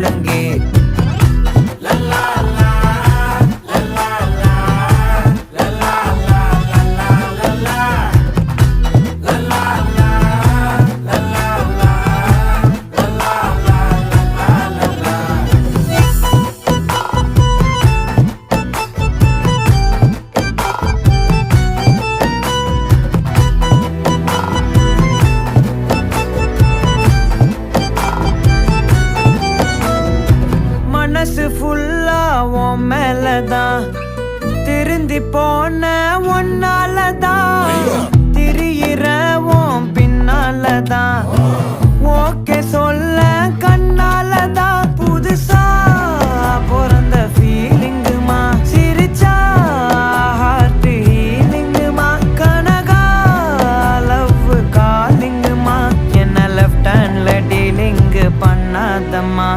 முழங்கே. மனசு ஃபுல்லா உன் மேலதான், திருந்தி போன ஒன்னாலதான், திரியிற உன் பின்னாலதான், ஓகே சொல்ல கண்ணாலதான். புதுசா பிறந்த ஃபீலிங்குமா, சிரிச்சா ஹார்ட் ஹீலிங்குமா, கனகா லவ் காலிங்குமா, என்ன லெஃப்ட் ஹேண்ட்ல டீலிங்கு பண்ணாதம்மா.